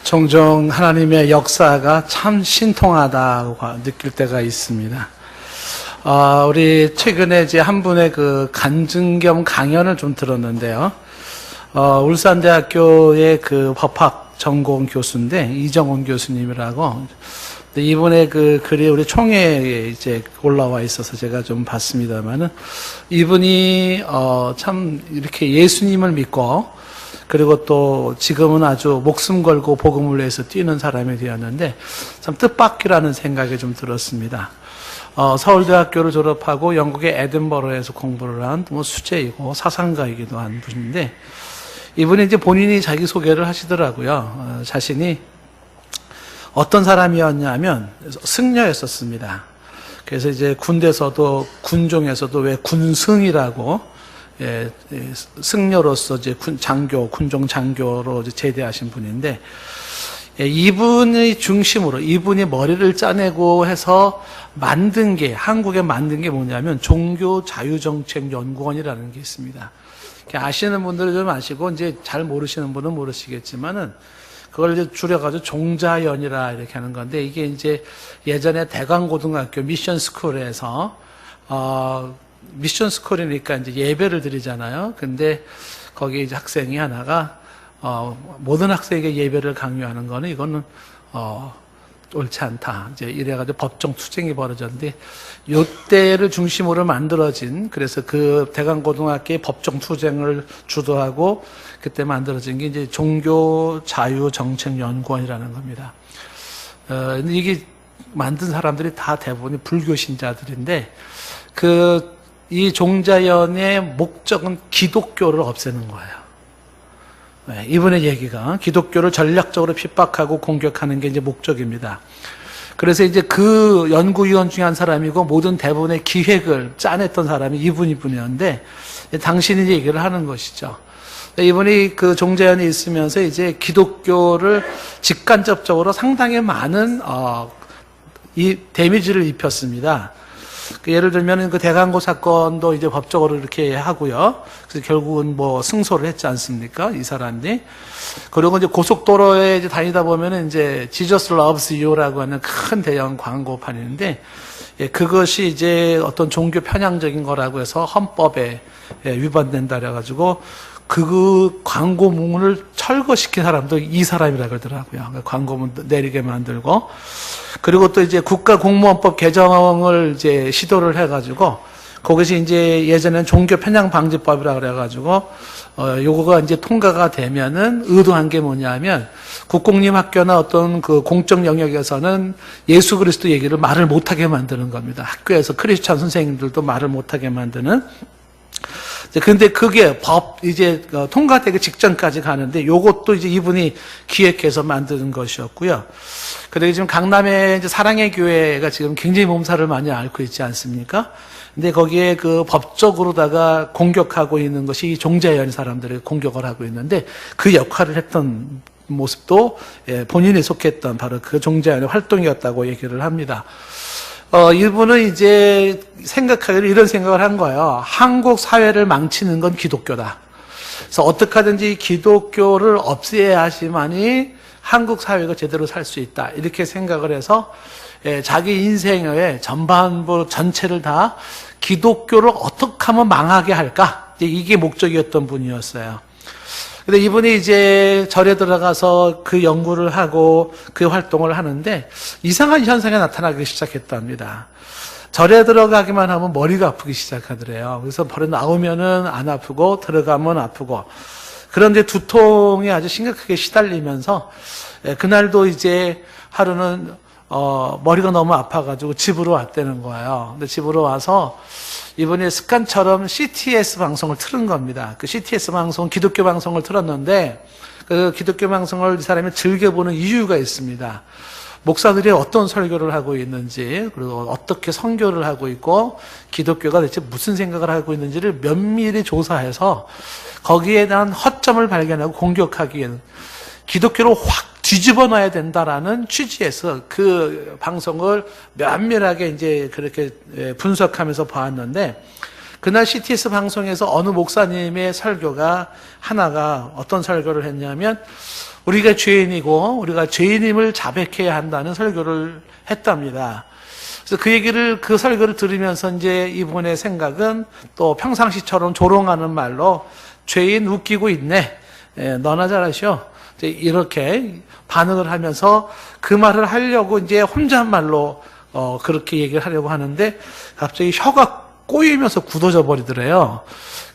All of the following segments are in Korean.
종종 하나님의 역사가 참 신통하다고 느낄 때가 있습니다. 우리 최근에 이제 한 분의 그 간증 겸 강연을 좀 들었는데요. 울산대학교의 그 법학 전공 교수인데, 이정훈 교수님이라고. 이분의 그 글이 우리 총회에 이제 올라와 있어서 제가 좀 봤습니다만은, 이분이, 참 이렇게 예수님을 믿고, 그리고 또 지금은 아주 목숨 걸고 복음을 위해서 뛰는 사람이 되었는데, 참 뜻밖이라는 생각이 좀 들었습니다. 서울대학교를 졸업하고 영국의 에든버러에서 공부를 한 뭐 수재이고 사상가이기도 한 분인데, 이분이 이제 본인이 자기 소개를 하시더라고요. 자신이 어떤 사람이었냐면 승려였었습니다. 그래서 이제 군대에서도, 군종에서도 왜 군승이라고, 승려로서 이제 군종 장교로 이제 제대하신 분인데, 이분의 중심으로, 이분이 머리를 짜내고 해서 만든 게, 한국에 만든 게 뭐냐면 종교자유정책연구원이라는 게 있습니다. 아시는 분들은 좀 아시고, 이제 잘 모르시는 분은 모르시겠지만은, 그걸 이제 줄여가지고 종자연이라 이렇게 하는 건데, 이게 이제 예전에 대광고등학교 미션스쿨에서, 미션스쿨이니까 이제 예배를 드리잖아요. 근데 거기 이제 학생이 하나가, 모든 학생에게 예배를 강요하는 거는 이거는, 옳지 않다. 이제 이래가지고 법정 투쟁이 벌어졌는데, 요때를 중심으로 만들어진, 그래서 그 대강고등학교의 법정 투쟁을 주도하고, 그때 만들어진 게 이제 종교자유정책연구원이라는 겁니다. 이게 만든 사람들이 다 대부분이 불교 신자들인데, 이 종자연의 목적은 기독교를 없애는 거예요. 이분의 얘기가 기독교를 전략적으로 핍박하고 공격하는 게 이제 목적입니다. 그래서 이제 그 연구위원 중에 한 사람이고 모든 대부분의 기획을 짜냈던 사람이 이분이었는데, 당신이 얘기를 하는 것이죠. 이분이 그 종자연에 있으면서 이제 기독교를 직간접적으로 상당히 많은 이 데미지를 입혔습니다. 예를 들면 그 대강고 사건도 이제 법적으로 이렇게 하고요. 그래서 결국은 뭐 승소를 했지 않습니까? 이 사람이. 그리고 이제 고속도로에 이제 다니다 보면은 이제 Jesus loves you라고 하는 큰 대형 광고판인데, 그것이 이제 어떤 종교 편향적인 거라고 해서 헌법에 위반된다 그래가지고 그 광고문을 철거시킨 사람도 이 사람이라 그러더라고요. 광고문 내리게 만들고. 그리고 또 이제 국가공무원법 개정을 이제 시도를 해가지고, 거기서 이제 예전엔 종교 편향 방지법이라 그래가지고, 요거가 이제 통과가 되면은 의도한 게 뭐냐면, 국공립학교나 어떤 그 공적 영역에서는 예수 그리스도 얘기를 말을 못하게 만드는 겁니다. 학교에서 크리스찬 선생님들도 말을 못하게 만드는. 근데 그게 이제 통과되기 직전까지 가는데, 요것도 이제 이분이 기획해서 만드는 것이었고요. 그리고 지금 강남에 이제 사랑의 교회가 지금 굉장히 몸살을 많이 앓고 있지 않습니까? 근데 거기에 그 법적으로다가 공격하고 있는 것이 종자연 사람들을 공격을 하고 있는데, 그 역할을 했던 모습도 본인이 속했던 바로 그 종자연의 활동이었다고 얘기를 합니다. 이분은 이제 생각하기로 이런 생각을 한 거예요. 한국 사회를 망치는 건 기독교다. 그래서 어떻게 하든지 기독교를 없애야지만이 한국 사회가 제대로 살 수 있다. 이렇게 생각을 해서 자기 인생의 전반부 전체를 다 기독교를 어떻게 하면 망하게 할까? 이게 목적이었던 분이었어요. 근데 이분이 이제 절에 들어가서 그 연구를 하고 그 활동을 하는데 이상한 현상이 나타나기 시작했답니다. 절에 들어가기만 하면 머리가 아프기 시작하더래요. 그래서 벌에 나오면은 안 아프고 들어가면 아프고. 그런데 두통이 아주 심각하게 시달리면서 그날도 이제 하루는 머리가 너무 아파가지고 집으로 왔다는 거예요. 근데 집으로 와서 이번에 습관처럼 CTS 방송을 틀은 겁니다. 그 CTS 방송, 기독교 방송을 틀었는데, 그 기독교 방송을 이 사람이 즐겨보는 이유가 있습니다. 목사들이 어떤 설교를 하고 있는지, 그리고 어떻게 선교를 하고 있고, 기독교가 대체 무슨 생각을 하고 있는지를 면밀히 조사해서 거기에 대한 허점을 발견하고 공격하기에는 기독교를 확 뒤집어 놔야 된다라는 취지에서 그 방송을 면밀하게 이제 그렇게 분석하면서 봤는데, 그날 CTS 방송에서 어느 목사님의 설교가 하나가 어떤 설교를 했냐면 우리가 죄인이고 우리가 죄인임을 자백해야 한다는 설교를 했답니다. 그래서 그 설교를 들으면서 이제 이분의 생각은 또 평상시처럼 조롱하는 말로 죄인 웃기고 있네. 너나 잘하셔. 이렇게 반응을 하면서 그 말을 하려고 이제 혼잣말로 그렇게 얘기를 하려고 하는데 갑자기 혀가 꼬이면서 굳어져 버리더래요.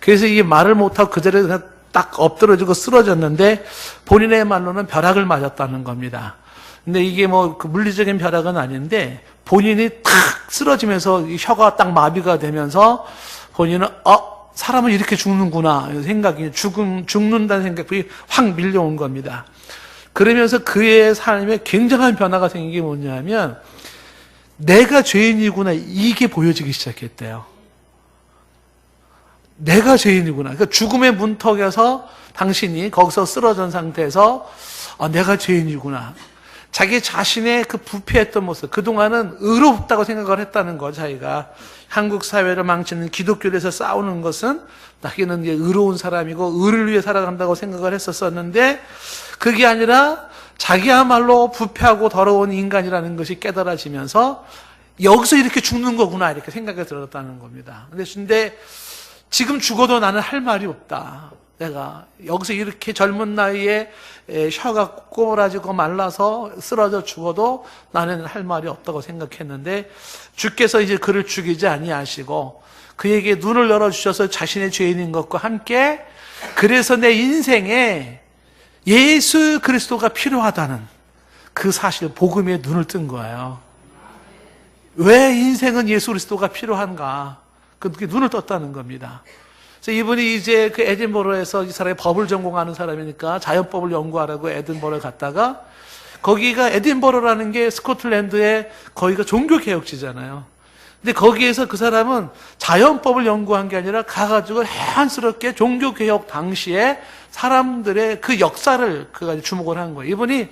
그래서 이 말을 못하고 그 자리에 그냥 딱 엎드러지고 쓰러졌는데 본인의 말로는 벼락을 맞았다는 겁니다. 근데 이게 뭐 그 물리적인 벼락은 아닌데 본인이 탁 쓰러지면서 이 혀가 딱 마비가 되면서 본인은 사람은 이렇게 죽는구나 생각이 죽는다는 생각이 확 밀려온 겁니다. 그러면서 그의 삶에 굉장한 변화가 생긴 게 뭐냐면 내가 죄인이구나 이게 보여지기 시작했대요. 내가 죄인이구나. 그러니까 죽음의 문턱에서 당신이 거기서 쓰러진 상태에서 내가 죄인이구나. 자기 자신의 그 부패했던 모습, 그동안은 의롭다고 생각을 했다는 거, 자기가. 한국 사회를 망치는 기독교에서 싸우는 것은 자기는 의로운 사람이고 의를 위해 살아간다고 생각을 했었는데 그게 아니라 자기야말로 부패하고 더러운 인간이라는 것이 깨달아지면서 여기서 이렇게 죽는 거구나 이렇게 생각이 들었다는 겁니다. 근데 지금 죽어도 나는 할 말이 없다. 내가 여기서 이렇게 젊은 나이에 혀가 꼬부라지고 말라서 쓰러져 죽어도 나는 할 말이 없다고 생각했는데 주께서 이제 그를 죽이지 아니하시고 그에게 눈을 열어주셔서 자신의 죄인인 것과 함께 그래서 내 인생에 예수 그리스도가 필요하다는 그 사실 복음에 눈을 뜬 거예요. 왜 인생은 예수 그리스도가 필요한가? 그렇게 눈을 떴다는 겁니다. 그래서 이분이 이제 그 에딘버러에서 이 사람이 법을 전공하는 사람이니까 자연법을 연구하라고 에딘버러에 갔다가 거기가 에딘버러라는 게 스코틀랜드의 거기가 종교개혁지잖아요. 근데 거기에서 그 사람은 자연법을 연구한 게 아니라 가가지고 해안스럽게 종교개혁 당시에 사람들의 그 역사를 그가 주목을 한 거예요. 이분이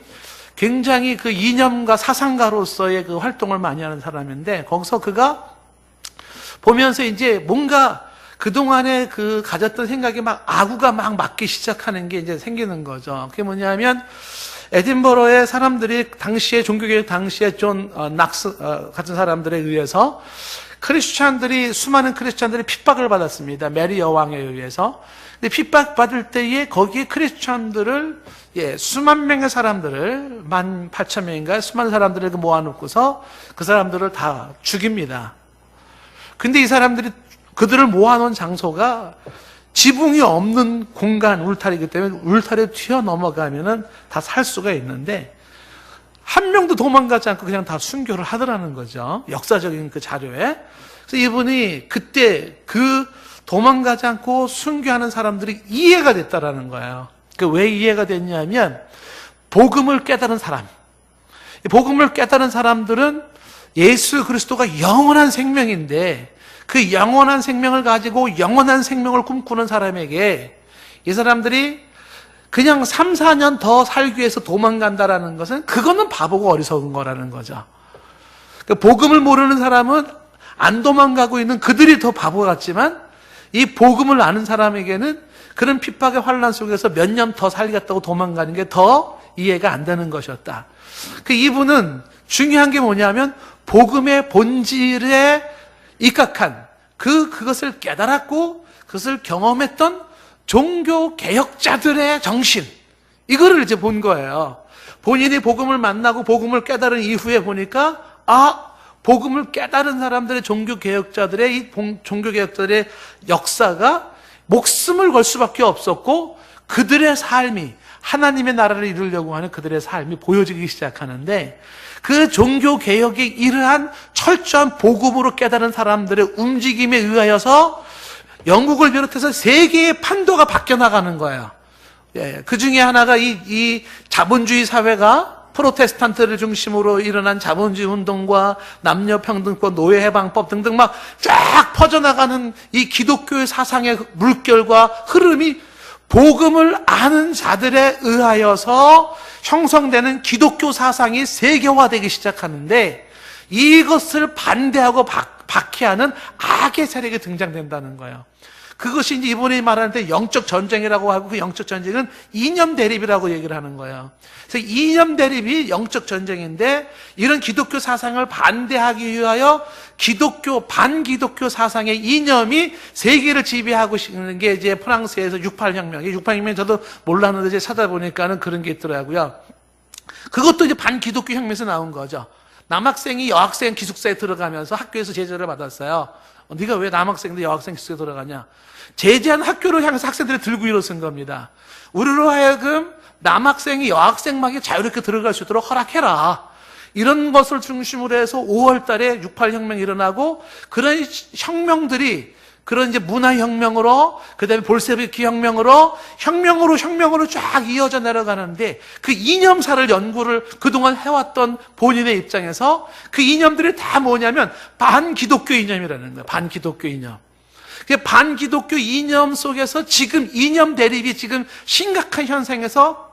굉장히 그 이념가 사상가로서의 그 활동을 많이 하는 사람인데 거기서 그가 보면서 이제 뭔가 그동안에 그 가졌던 생각이 막 아구가 막 맞기 시작하는 게 이제 생기는 거죠. 그게 뭐냐면 에딘버러의 사람들이 당시에 종교개혁 당시에 존 낙스 같은 사람들에 의해서 수많은 크리스찬들이 핍박을 받았습니다. 메리 여왕에 의해서. 근데 핍박받을 때에 거기에 크리스찬들을 수만 명의 사람들을 18,000명인가 수많은 사람들을 모아놓고서 그 사람들을 다 죽입니다. 근데 이 사람들이 그들을 모아놓은 장소가 지붕이 없는 공간 울타리이기 때문에 울타리를 튀어넘어가면은 다 살 수가 있는데 한 명도 도망가지 않고 그냥 다 순교를 하더라는 거죠. 역사적인 그 자료에. 그래서 이분이 그때 그 도망가지 않고 순교하는 사람들이 이해가 됐다라는 거예요. 그 왜 이해가 됐냐면 복음을 깨달은 사람. 복음을 깨달은 사람들은 예수 그리스도가 영원한 생명인데 그 영원한 생명을 가지고 영원한 생명을 꿈꾸는 사람에게 이 사람들이 그냥 3, 4년 더 살기 위해서 도망간다라는 것은 그거는 바보고 어리석은 거라는 거죠. 그러니까 복음을 모르는 사람은 안 도망가고 있는 그들이 더 바보 같지만 이 복음을 아는 사람에게는 그런 핍박의 환란 속에서 몇 년 더 살겠다고 도망가는 게 더 이해가 안 되는 것이었다. 그 이분은 중요한 게 뭐냐면 복음의 본질에 입각한 그것을 깨달았고 그것을 경험했던 종교 개혁자들의 정신 이거를 이제 본 거예요. 본인이 복음을 만나고 복음을 깨달은 이후에 보니까 복음을 깨달은 사람들의 종교 개혁자들의 이 종교 개혁자들의 역사가 목숨을 걸 수밖에 없었고 그들의 삶이 하나님의 나라를 이루려고 하는 그들의 삶이 보여지기 시작하는데 그 종교 개혁이 이러한 철저한 복음으로 깨달은 사람들의 움직임에 의하여서 영국을 비롯해서 세계의 판도가 바뀌어 나가는 거예요. 그 중에 하나가 이 자본주의 사회가 프로테스탄트를 중심으로 일어난 자본주의 운동과 남녀평등법, 노예해방법 등등 막 쫙 퍼져나가는 이 기독교의 사상의 물결과 흐름이 복음을 아는 자들에 의하여서 형성되는 기독교 사상이 세계화되기 시작하는데 이것을 반대하고 박해하는 악의 세력이 등장된다는 거예요. 그것이 이제 이번에 말하는데 영적 전쟁이라고 하고, 그 영적 전쟁은 이념 대립이라고 얘기를 하는 거예요. 그래서 이념 대립이 영적 전쟁인데, 이런 기독교 사상을 반대하기 위하여 반기독교 사상의 이념이 세계를 지배하고 있는 게 이제 프랑스에서 68혁명. 68혁명 저도 몰랐는데 이제 찾아보니까는 그런 게 있더라고요. 그것도 이제 반기독교 혁명에서 나온 거죠. 남학생이 여학생 기숙사에 들어가면서 학교에서 제재를 받았어요. 네가 왜 남학생인데 여학생 기숙사에 들어가냐? 제재한 학교를 향해서 학생들이 들고 일어선 겁니다. 우리로 하여금 남학생이 여학생만이 자유롭게 들어갈 수 있도록 허락해라. 이런 것을 중심으로 해서 5월 달에 68혁명이 일어나고, 그런 혁명들이 그런 이제 문화혁명으로, 그 다음에 볼셰비키 혁명으로 쫙 이어져 내려가는데, 그 이념사를 연구를 그동안 해왔던 본인의 입장에서 그 이념들이 다 뭐냐면 반기독교 이념이라는 거예요. 반기독교 이념. 반기독교 이념 속에서 지금 이념 대립이 지금 심각한 현상에서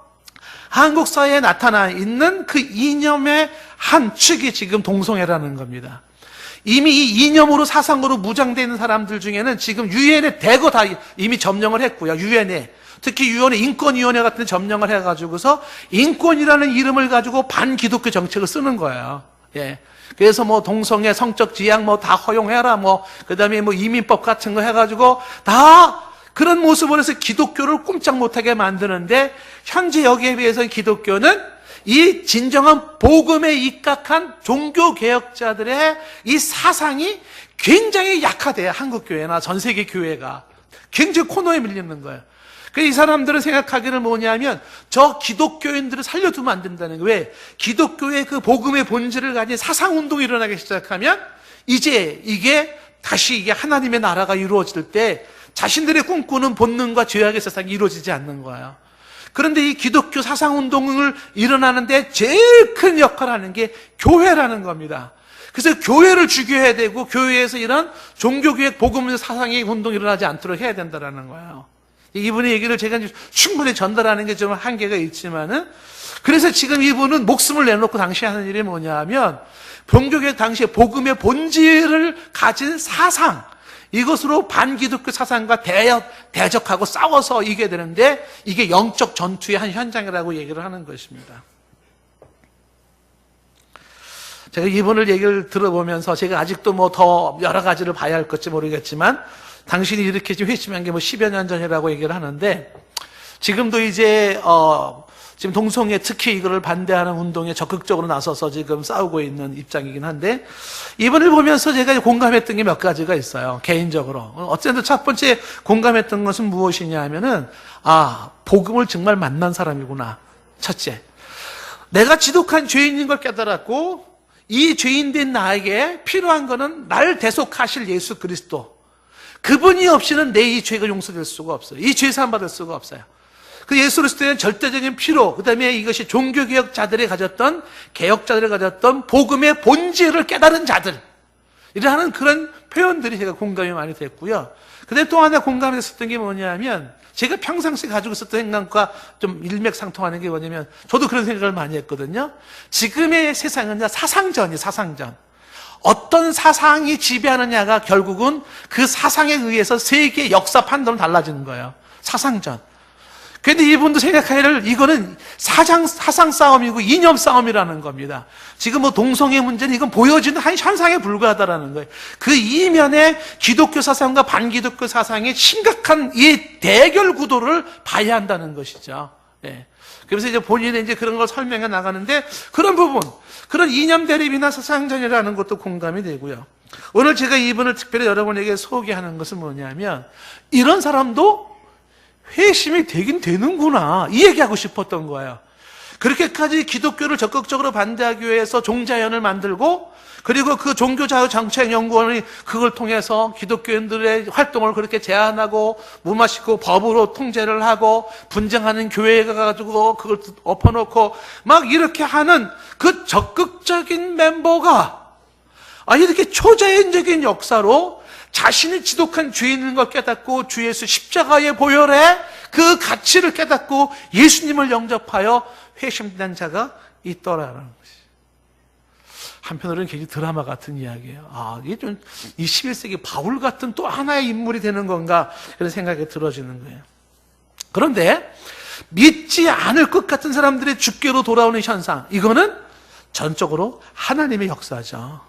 한국 사회에 나타나 있는 그 이념의 한 축이 지금 동성애라는 겁니다. 이미 이 이념으로 사상으로 무장되어 있는 사람들 중에는 지금 유엔에 대거 다 이미 점령을 했고요. 유엔에. 특히 유엔의 인권위원회 같은 데 점령을 해가지고서 인권이라는 이름을 가지고 반기독교 정책을 쓰는 거예요. 예. 그래서 뭐 동성애, 성적 지향 뭐 다 허용해라, 그 다음에 뭐 이민법 같은 거 해가지고 다 그런 모습을 해서 기독교를 꼼짝 못하게 만드는데, 현재 여기에 비해서 기독교는 이 진정한 복음에 입각한 종교개혁자들의 이 사상이 굉장히 약하대요. 한국교회나 전 세계 교회가. 굉장히 코너에 밀리는 거예요. 그래서 이 사람들은 생각하기를 뭐냐면, 저 기독교인들을 살려두면 안 된다는 거예요. 왜? 기독교의 그 복음의 본질을 가진 사상운동이 일어나기 시작하면, 이제 이게 하나님의 나라가 이루어질 때 자신들의 꿈꾸는 본능과 죄악의 세상이 이루어지지 않는 거예요. 그런데 이 기독교 사상운동을 일어나는데 제일 큰 역할을 하는 게 교회라는 겁니다. 그래서 교회를 죽여야 되고, 교회에서 이런 종교개혁 복음 사상의 운동이 일어나지 않도록 해야 된다는 거예요. 이분의 얘기를 제가 충분히 전달하는 게 좀 한계가 있지만은, 그래서 지금 이분은 목숨을 내놓고 당시 하는 일이 뭐냐면, 종교개혁 당시에 복음의 본질을 가진 사상, 이것으로 반기독교 사상과 대적하고 싸워서 이겨야 되는데, 이게 영적 전투의 한 현장이라고 얘기를 하는 것입니다. 제가 이분을 얘기를 들어보면서 제가 아직도 뭐 더 여러 가지를 봐야 할 것지 모르겠지만, 당신이 이렇게 좀 회심한 게 뭐 10여 년 전이라고 얘기를 하는데, 지금도 이제 지금 동성애 특히 이거를 반대하는 운동에 적극적으로 나서서 지금 싸우고 있는 입장이긴 한데, 이분을 보면서 제가 공감했던 게 몇 가지가 있어요. 개인적으로. 어쨌든 첫 번째 공감했던 것은 무엇이냐 하면은, 복음을 정말 만난 사람이구나. 첫째, 내가 지독한 죄인인 걸 깨달았고, 이 죄인된 나에게 필요한 거는 나를 대속하실 예수 그리스도, 그분이 없이는 내 이 죄가 용서될 수가 없어요. 이 죄 사함 받을 수가 없어요. 그 예수 그리스도의 절대적인 피로, 그 다음에 이것이 종교개혁자들이 가졌던, 개혁자들이 가졌던 복음의 본질을 깨달은 자들, 이라는 그런 표현들이 제가 공감이 많이 됐고요. 그 다음에 또 하나 공감했었던 게 뭐냐면, 제가 평상시에 가지고 있었던 생각과 좀 일맥상통하는 게 뭐냐면, 저도 그런 생각을 많이 했거든요. 지금의 세상은 사상전이에요. 사상전. 어떤 사상이 지배하느냐가 결국은 그 사상에 의해서 세계의 역사 판단은 달라지는 거예요. 사상전. 그런데 이분도 생각하기를 이거는 사상 싸움이고 이념 싸움이라는 겁니다. 지금 뭐 동성애 문제는 이건 보여지는 한 현상에 불과하다라는 거예요. 그 이면에 기독교 사상과 반기독교 사상의 심각한 이 대결 구도를 봐야 한다는 것이죠. 예. 그래서 이제 본인이 이제 그런 걸 설명해 나가는데, 그런 부분, 그런 이념 대립이나 사상전이라는 것도 공감이 되고요. 오늘 제가 이분을 특별히 여러분에게 소개하는 것은 뭐냐면, 이런 사람도 회심이 되긴 되는구나, 이 얘기하고 싶었던 거예요. 그렇게까지 기독교를 적극적으로 반대하기 위해서 종자연을 만들고, 그리고 그 종교자유정책연구원이 그걸 통해서 기독교인들의 활동을 그렇게 제한하고 무마시고 법으로 통제를 하고, 분쟁하는 교회가 가지고 그걸 엎어놓고 막 이렇게 하는 그 적극적인 멤버가 이렇게 초자연적인 역사로 자신이 지독한 죄인인 걸 깨닫고 주 예수 십자가의 보혈의 그 가치를 깨닫고 예수님을 영접하여 회심된 자가 있더라라는 것이. 한편으로는 굉장히 드라마 같은 이야기예요. 이게 좀 21세기 바울 같은 또 하나의 인물이 되는 건가 그런 생각이 들어지는 거예요. 그런데 믿지 않을 것 같은 사람들의 주께로 돌아오는 현상, 이거는 전적으로 하나님의 역사죠.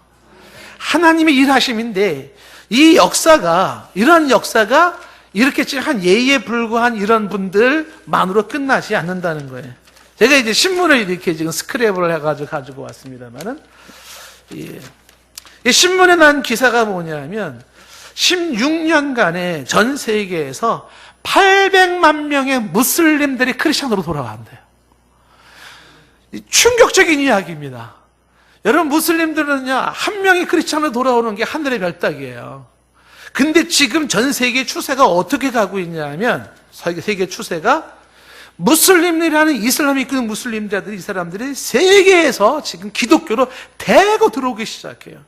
하나님의 일하심인데 이 역사가, 이런 역사가 이렇게 지금 한 예의에 불과한 이런 분들만으로 끝나지 않는다는 거예요. 제가 이제 신문을 이렇게 지금 스크랩을 해가지고 가지고 왔습니다만은, 이 신문에 난 기사가 뭐냐면 16년간에 전 세계에서 800만 명의 무슬림들이 크리스천으로 돌아간대요. 충격적인 이야기입니다. 여러분, 무슬림들은요, 한 명이 크리스천으로 돌아오는 게 하늘의 별따기예요. 근데 지금 전 세계 추세가 어떻게 가고 있냐면, 세계 추세가 무슬림이라는 이슬람이 이끄는 무슬림들이, 이 사람들이 세계에서 지금 기독교로 대거 들어오기 시작해요.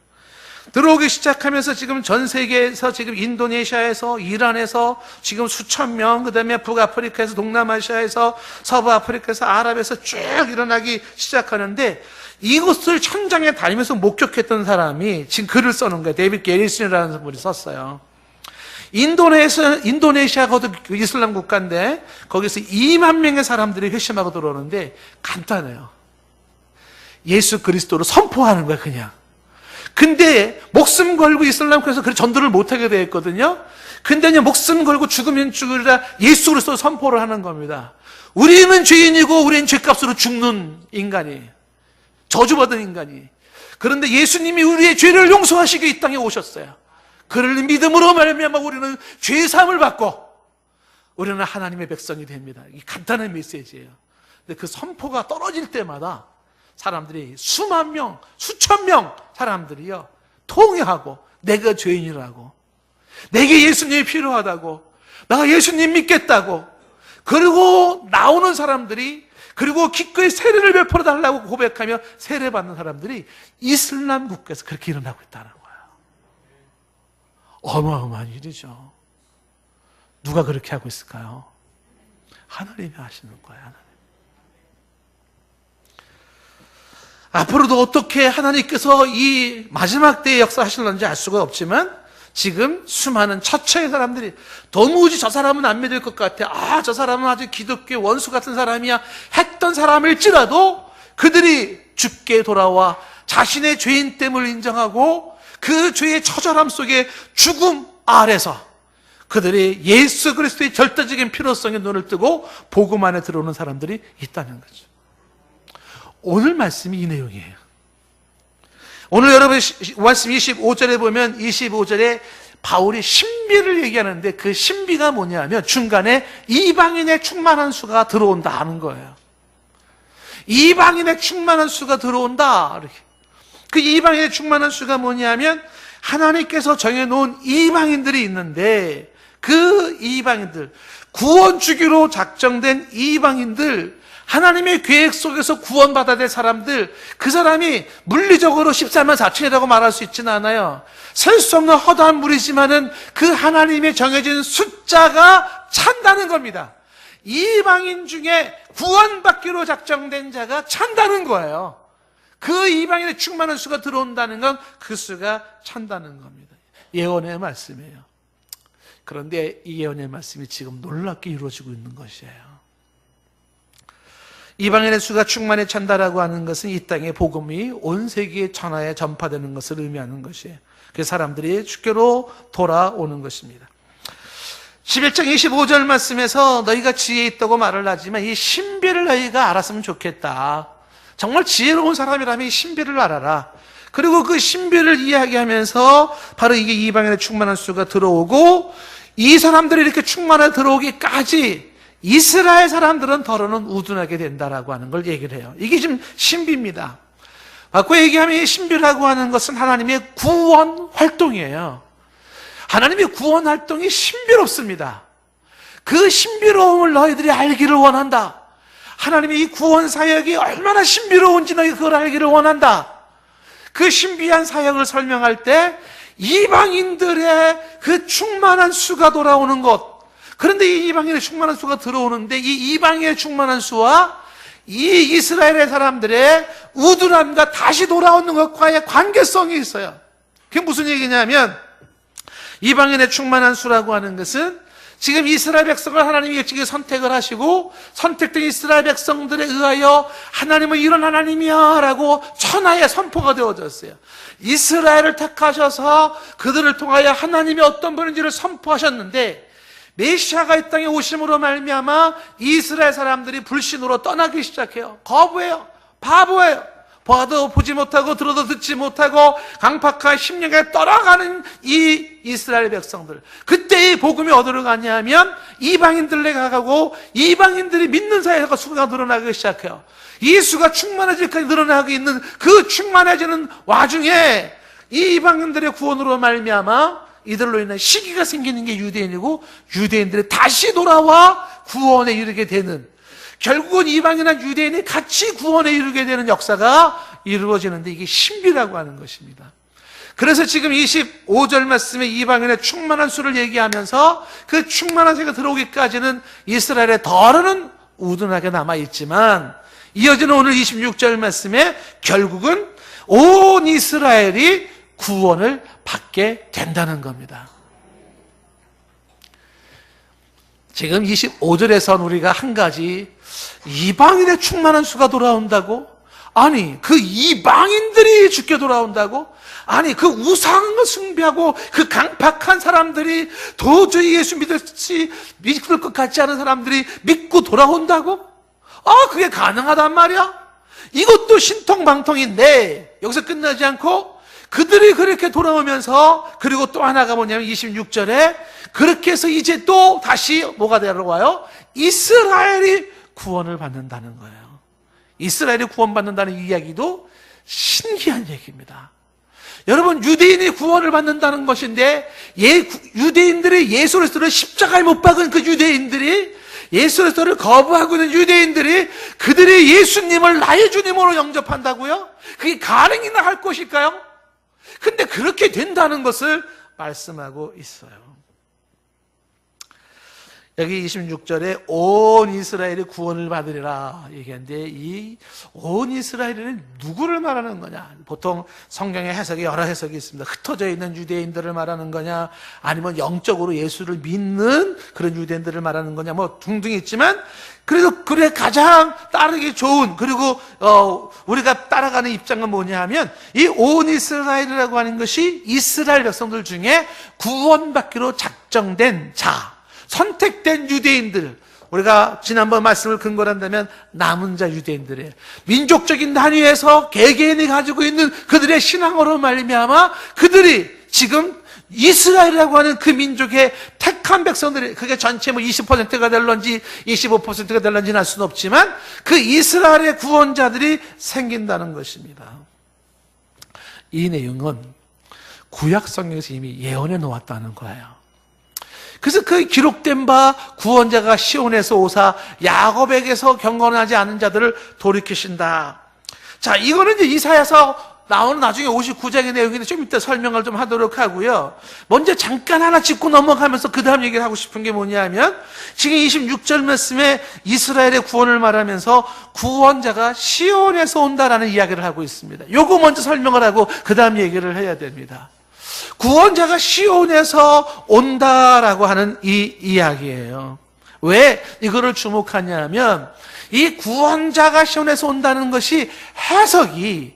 들어오기 시작하면서 지금 전 세계에서 지금 인도네시아에서, 이란에서 지금 수천 명, 그 다음에 북아프리카에서, 동남아시아에서, 서부아프리카에서, 아랍에서 쭉 일어나기 시작하는데, 이곳을 천장에 다니면서 목격했던 사람이 지금 글을 써놓은 거예요. 데이빗 게리슨이라는 분이 썼어요. 인도네시아가 이슬람 국가인데 거기서 2만 명의 사람들이 회심하고 들어오는데 간단해요. 예수 그리스도로 선포하는 거야, 그냥. 근데 목숨 걸고 이슬람 국가에서 그 전도를 못하게 되었거든요. 근데 그냥 목숨 걸고 죽으면 죽으리라 예수 그리스도 선포를 하는 겁니다. 우리는 죄인이고 우리는 죄값으로 죽는 인간이, 저주받은 인간이. 그런데 예수님이 우리의 죄를 용서하시기 이 땅에 오셨어요. 그를 믿음으로 말미암아 우리는 죄사함을 받고 우리는 하나님의 백성이 됩니다. 이 간단한 메시지예요. 근데 그 선포가 떨어질 때마다 사람들이 수만 명, 수천 명 사람들이요 통회하고, 내가 죄인이라고, 내게 예수님이 필요하다고, 나 예수님 믿겠다고, 그리고 나오는 사람들이, 그리고 기꺼이 세례를 베풀어 달라고 고백하며 세례 받는 사람들이 이슬람 국가에서 그렇게 일어나고 있다는 거예요. 어마어마한 일이죠. 누가 그렇게 하고 있을까요? 하나님이 하시는 거예요. 하나님. 앞으로도 어떻게 하나님께서 이 마지막 때의 역사하실는지 알 수가 없지만, 지금 수많은 처처의 사람들이 도무지 저 사람은 안 믿을 것 같아, 저 사람은 아주 기독교 원수 같은 사람이야 했던 사람일지라도 그들이 주께 돌아와 자신의 죄인됨을 인정하고 그 죄의 처절함 속에 죽음 아래서 그들이 예수 그리스도의 절대적인 필요성에 눈을 뜨고 복음 안에 들어오는 사람들이 있다는 거죠. 오늘 말씀이 이 내용이에요. 오늘 여러분 말씀 25절에 보면 25절에 바울이 신비를 얘기하는데 그 신비가 뭐냐면 중간에 이방인의 충만한 수가 들어온다 하는 거예요. 이방인의 충만한 수가 들어온다. 이렇게. 그 이방인의 충만한 수가 뭐냐면 하나님께서 정해놓은 이방인들이 있는데 그 이방인들, 구원 주기로 작정된 이방인들, 하나님의 계획 속에서 구원받아야 될 사람들, 그 사람이 물리적으로 14만 4천이라고 말할 수 있지는 않아요. 셀 수 없는 허다한 무리지만은 그 하나님의 정해진 숫자가 찬다는 겁니다. 이방인 중에 구원받기로 작정된 자가 찬다는 거예요. 그 이방인의 충만한 수가 들어온다는 건 그 수가 찬다는 겁니다. 예언의 말씀이에요. 그런데 이 예언의 말씀이 지금 놀랍게 이루어지고 있는 것이에요. 이방인의 수가 충만히 찬다라고 하는 것은 이 땅의 복음이 온 세계 천하에 전파되는 것을 의미하는 것이에요. 그 사람들이 주께로 돌아오는 것입니다. 11장 25절 말씀에서 너희가 지혜 있다고 말을 하지만 이 신비를 너희가 알았으면 좋겠다. 정말 지혜로운 사람이라면 이 신비를 알아라. 그리고 그 신비를 이야기하면서 바로 이게 이방인의 충만한 수가 들어오고, 이 사람들이 이렇게 충만하게 들어오기까지 이스라엘 사람들은 더러는 우둔하게 된다라고 하는 걸 얘기를 해요. 이게 지금 신비입니다. 바꿔 얘기하면 이 신비라고 하는 것은 하나님의 구원 활동이에요. 하나님의 구원 활동이 신비롭습니다. 그 신비로움을 너희들이 알기를 원한다. 하나님의 이 구원 사역이 얼마나 신비로운지 너희 그걸 알기를 원한다. 그 신비한 사역을 설명할 때 이방인들의 그 충만한 수가 돌아오는 것, 그런데 이 이방인의 충만한 수가 들어오는데 이 이방인의 충만한 수와 이 이스라엘의 사람들의 우둔함과 다시 돌아오는 것과의 관계성이 있어요. 그게 무슨 얘기냐면 이방인의 충만한 수라고 하는 것은 지금 이스라엘 백성을 하나님이 일찍이 선택을 하시고 선택된 이스라엘 백성들에 의하여 하나님은 이런 하나님이야 라고 천하에 선포가 되어졌어요. 이스라엘을 택하셔서 그들을 통하여 하나님이 어떤 분인지를 선포하셨는데 메시아가 이 땅에 오심으로 말미암아 이스라엘 사람들이 불신으로 떠나기 시작해요. 거부해요. 바보예요. 봐도 보지 못하고 들어도 듣지 못하고 강팍한 심령에 떠나가는 이 이스라엘 백성들, 그때 이 복음이 어디로 가냐면 이방인들에 가고 이방인들이 믿는 사이에서 수가 늘어나기 시작해요. 이 수가 충만해질까지 늘어나고 있는 그 충만해지는 와중에 이 이방인들의 구원으로 말미암아 이들로 인해 시기가 생기는 게 유대인이고 유대인들이 다시 돌아와 구원에 이르게 되는, 결국은 이방인과 유대인이 같이 구원에 이르게 되는 역사가 이루어지는데 이게 신비라고 하는 것입니다. 그래서 지금 25절 말씀에 이방인의 충만한 수를 얘기하면서 그 충만한 세가 들어오기까지는 이스라엘의 덜은 우둔하게 남아있지만 이어지는 오늘 26절 말씀에 결국은 온 이스라엘이 구원을 받게 된다는 겁니다. 지금 25절에선 우리가 한 가지, 이방인의 충만한 수가 돌아온다고? 아니, 그 이방인들이 죽게 돌아온다고? 아니, 그 우상을 숭배하고 그 강팍한 사람들이 도저히 예수 믿을 것 같지 않은 사람들이 믿고 돌아온다고? 그게 가능하단 말이야? 이것도 신통방통인데 여기서 끝나지 않고 그들이 그렇게 돌아오면서, 그리고 또 하나가 뭐냐면 26절에 그렇게 해서 이제 또 다시 뭐가 되러와요? 이스라엘이 구원을 받는다는 거예요. 이스라엘이 구원받는다는 이야기도 신기한 얘기입니다. 여러분, 유대인이 구원을 받는다는 것인데 유대인들이 예수 그리스도를 십자가에 못 박은 그 유대인들이, 예수 그리스도를 거부하고 있는 유대인들이 그들이 예수님을 나의 주님으로 영접한다고요? 그게 가능이나 할 것일까요? 근데 그렇게 된다는 것을 말씀하고 있어요. 여기 26절에 온 이스라엘이 구원을 받으리라 얘기하는데, 이 온 이스라엘은 누구를 말하는 거냐? 보통 성경의 해석에 여러 해석이 있습니다. 흩어져 있는 유대인들을 말하는 거냐, 아니면 영적으로 예수를 믿는 그런 유대인들을 말하는 거냐, 뭐 둥둥 있지만 그래도 그래 가장 따르기 좋은, 그리고 우리가 따라가는 입장은 뭐냐 하면 이 온 이스라엘이라고 하는 것이 이스라엘 백성들 중에 구원받기로 작정된 자, 선택된 유대인들, 우리가 지난번 말씀을 근거로 한다면 남은 자 유대인들이에요. 민족적인 단위에서 개개인이 가지고 있는 그들의 신앙으로 말미암아 그들이 지금 이스라엘이라고 하는 그 민족의 택한 백성들이, 그게 전체 뭐 20%가 될런지 25%가 될런지는 알 수는 없지만 그 이스라엘의 구원자들이 생긴다는 것입니다. 이 내용은 구약 성경에서 이미 예언해 놓았다는 거예요. 그래서 그 기록된 바 구원자가 시온에서 오사 야곱에게서 경건하지 않은 자들을 돌이키신다. 자, 이거는 이제 이사야서 나오는 나중에 59장의 내용인데 좀 이따 설명을 좀 하도록 하고요. 먼저 잠깐 하나 짚고 넘어가면서 그 다음 얘기를 하고 싶은 게 뭐냐면 지금 26절 말씀에 이스라엘의 구원을 말하면서 구원자가 시온에서 온다라는 이야기를 하고 있습니다. 요거 먼저 설명을 하고 그 다음 얘기를 해야 됩니다. 구원자가 시온에서 온다라고 하는 이 이야기예요. 왜 이거를 주목하냐면 이 구원자가 시온에서 온다는 것이 해석이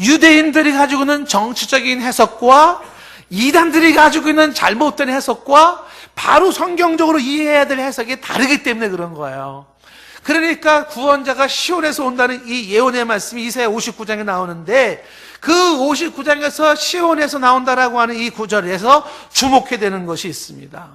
유대인들이 가지고 있는 정치적인 해석과 이단들이 가지고 있는 잘못된 해석과 바로 성경적으로 이해해야 될 해석이 다르기 때문에 그런 거예요. 그러니까 구원자가 시온에서 온다는 이 예언의 말씀이 이사야 59장에 나오는데 그 59장에서 시온에서 나온다라고 하는 이 구절에서 주목해야 되는 것이 있습니다.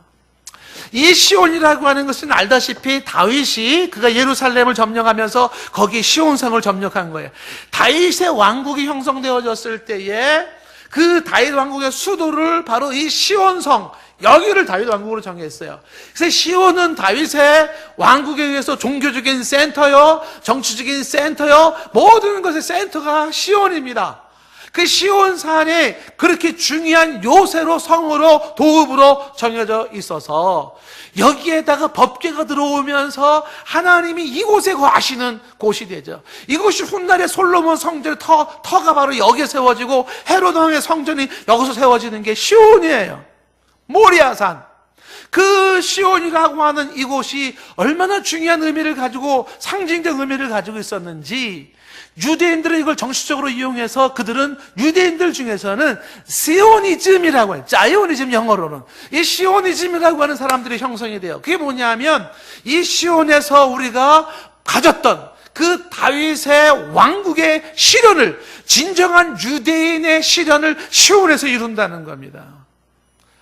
이 시온이라고 하는 것은 알다시피 다윗이 그가 예루살렘을 점령하면서 거기 시온성을 점령한 거예요. 다윗의 왕국이 형성되어졌을 때에 그 다윗 왕국의 수도를 바로 이 시온성, 여기를 다윗 왕국으로 정했어요. 그래서 시온은 다윗의 왕국에 의해서 종교적인 센터요, 정치적인 센터요, 모든 것의 센터가 시온입니다. 그 시온산에 그렇게 중요한 요새로, 성으로, 도읍으로 정해져 있어서 여기에다가 법궤가 들어오면서 하나님이 이곳에 거하시는 곳이 되죠. 이곳이 훗날에 솔로몬 성전의 터가 바로 여기에 세워지고 헤롯 왕의 성전이 여기서 세워지는 게 시온이에요. 모리아산. 그 시온이라고 하는 이곳이 얼마나 중요한 의미를 가지고, 상징적 의미를 가지고 있었는지, 유대인들은 이걸 정치적으로 이용해서 그들은 유대인들 중에서는 시오니즘이라고 해요. 자이오니즘, 영어로는. 이 시오니즘이라고 하는 사람들이 형성이 돼요. 그게 뭐냐면 이 시온에서 우리가 가졌던 그 다윗의 왕국의 실현을, 진정한 유대인의 실현을 시온에서 이룬다는 겁니다.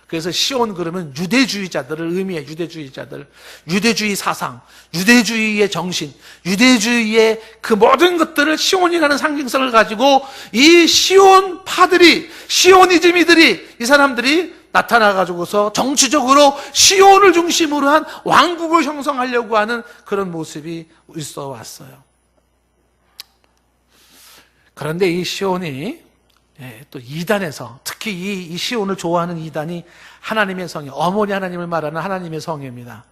그래서 시온 그러면 유대주의자들을 의미해. 유대주의자들, 유대주의 사상, 유대주의의 정신, 유대주의의 그 모든 것들을 시온이라는 상징성을 가지고 이 시온파들이, 시오니즘이들이, 이 사람들이 나타나가지고서 정치적으로 시온을 중심으로 한 왕국을 형성하려고 하는 그런 모습이 있어 왔어요. 그런데 이 시온이 또 이단에서, 특히 이 시온을 좋아하는 이단이 하나님의 성에, 어머니 하나님을 말하는 하나님의 성입니다.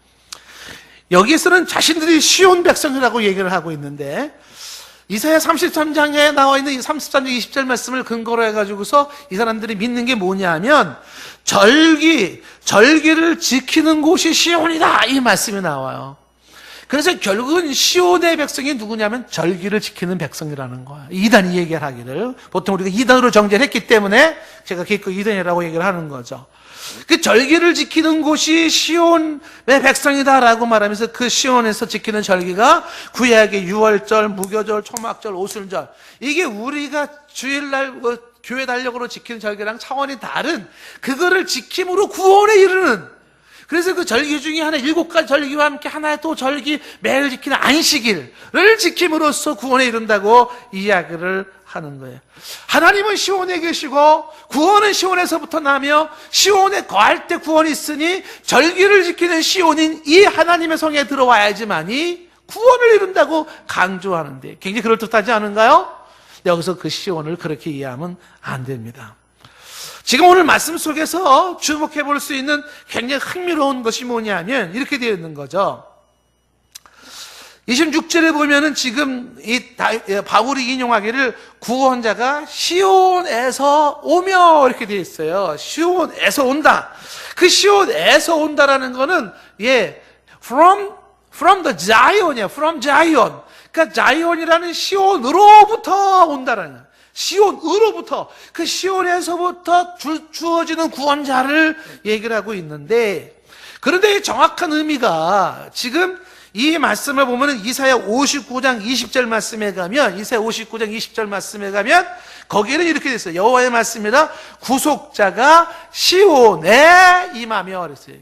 여기서는 자신들이 시온 백성이라고 얘기를 하고 있는데, 이사야 33장에 나와 있는 이 33장 20절 말씀을 근거로 해가지고서 이 사람들이 믿는 게 뭐냐면, 절기를 지키는 곳이 시온이다, 이 말씀이 나와요. 그래서 결국은 시온의 백성이 누구냐면 절기를 지키는 백성이라는 거야. 이단이 얘기를 하기를. 보통 우리가 이단으로 정죄를 했기 때문에 제가 기껏 이단이라고 얘기를 하는 거죠. 그 절기를 지키는 곳이 시온의 백성이다라고 말하면서 그 시온에서 지키는 절기가 구약의 유월절, 무교절, 초막절, 오순절. 이게 우리가 주일날 교회 달력으로 지키는 절기랑 차원이 다른, 그거를 지킴으로 구원에 이르는, 그래서 그 절기 중에 하나, 7가지 절기와 함께 하나의 또 절기, 매일 지키는 안식일을 지킴으로써 구원에 이른다고 이야기를 하는 거예요. 하나님은 시온에 계시고 구원은 시온에서부터 나며 시온에 거할 때 구원이 있으니 절기를 지키는 시온인 이 하나님의 성에 들어와야지만이 구원을 이룬다고 강조하는데, 굉장히 그럴듯하지 않은가요? 여기서 그 시온을 그렇게 이해하면 안 됩니다. 지금 오늘 말씀 속에서 주목해 볼 수 있는 굉장히 흥미로운 것이 뭐냐면 이렇게 되어 있는 거죠. 26절에 보면은 지금 바울이 인용하기를 구원자가 시온에서 오며 이렇게 되어 있어요. 시온에서 온다. 그 시온에서 온다라는 거는 from the Zion이야. from Zion. 그러니까 자이온이라는 시온으로부터 온다라는 거예요. 시온으로부터, 그 시온에서부터 주어지는 구원자를 얘기를 하고 있는데, 그런데 정확한 의미가 지금 이 말씀을 보면 이사야 59장 20절 말씀에 가면, 이사야 59장 20절 말씀에 가면 거기에는 이렇게 돼 있어요. 여호와의 말씀이라 구속자가 시온에 임하며 그랬어요.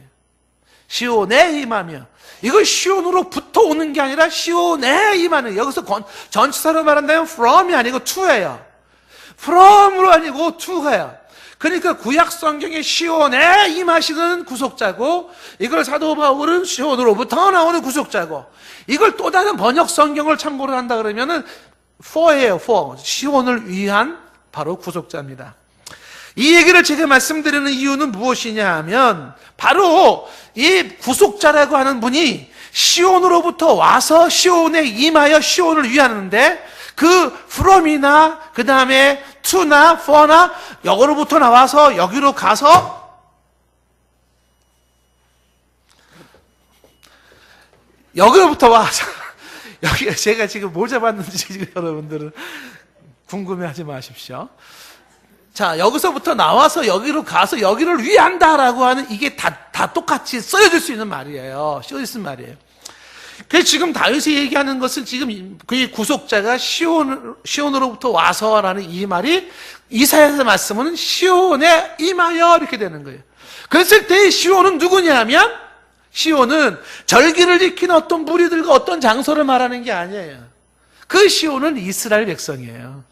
시온에 임하며. 이거 시온으로부터 오는 게 아니라 시온에 임하는, 여기서 전치사로 말한다면 from이 아니고 to예요. from으로 아니고 to가요. 그러니까 구약 성경의 시온에 임하시는 구속자고, 이걸 사도 바울은 시온으로부터 나오는 구속자고, 이걸 또 다른 번역 성경을 참고를 한다 그러면은 for예요. for. 시온을 위한 바로 구속자입니다. 이 얘기를 제가 말씀드리는 이유는 무엇이냐 하면, 바로 이 구속자라고 하는 분이 시온으로부터 와서 시온에 임하여 시온을 위하는데, 그 from이나 그 다음에 to나 for나 여기로부터 나와서 여기로 가서 여기로부터 와서 여기 제가 지금 뭐 잡았는지 여러분들은 궁금해하지 마십시오. 자, 여기서부터 나와서 여기로 가서 여기를 위한다라고 하는, 이게 다 똑같이 쓰여질 수 있는 말이에요. 쓰여질 수 있는 말이에요. 그래서 지금 다윗이 얘기하는 것은 지금 그 구속자가 시온으로부터 와서라는 이 말이 이사야서 말씀은 시온에 임하여 이렇게 되는 거예요. 그랬을 때 시온은 누구냐면, 시온은 절기를 지키는 어떤 무리들과 어떤 장소를 말하는 게 아니에요. 그 시온은 이스라엘 백성이에요.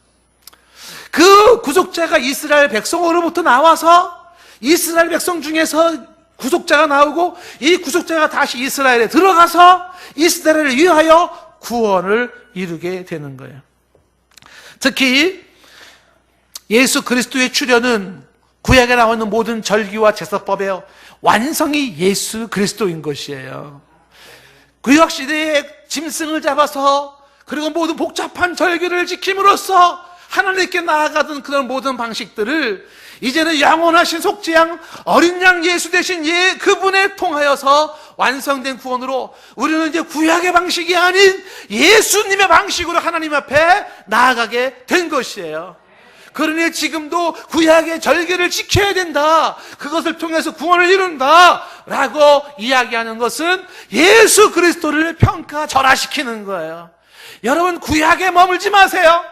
그 구속자가 이스라엘 백성으로부터 나와서 이스라엘 백성 중에서 구속자가 나오고, 이 구속자가 다시 이스라엘에 들어가서 이스라엘을 위하여 구원을 이루게 되는 거예요. 특히 예수 그리스도의 출현은 구약에 나와 있는 모든 절기와 제사법의 완성이 예수 그리스도인 것이에요. 구약 시대에 짐승을 잡아서 그리고 모든 복잡한 절기를 지킴으로써 하나님께 나아가던 그런 모든 방식들을 이제는 영원하신 속죄양 어린 양 예수 대신 그분에 통하여서 완성된 구원으로 우리는 이제 구약의 방식이 아닌 예수님의 방식으로 하나님 앞에 나아가게 된 것이에요. 그러니 지금도 구약의 절기를 지켜야 된다, 그것을 통해서 구원을 이룬다 라고 이야기하는 것은 예수 그리스도를 평가절하시키는 거예요. 여러분, 구약에 머물지 마세요.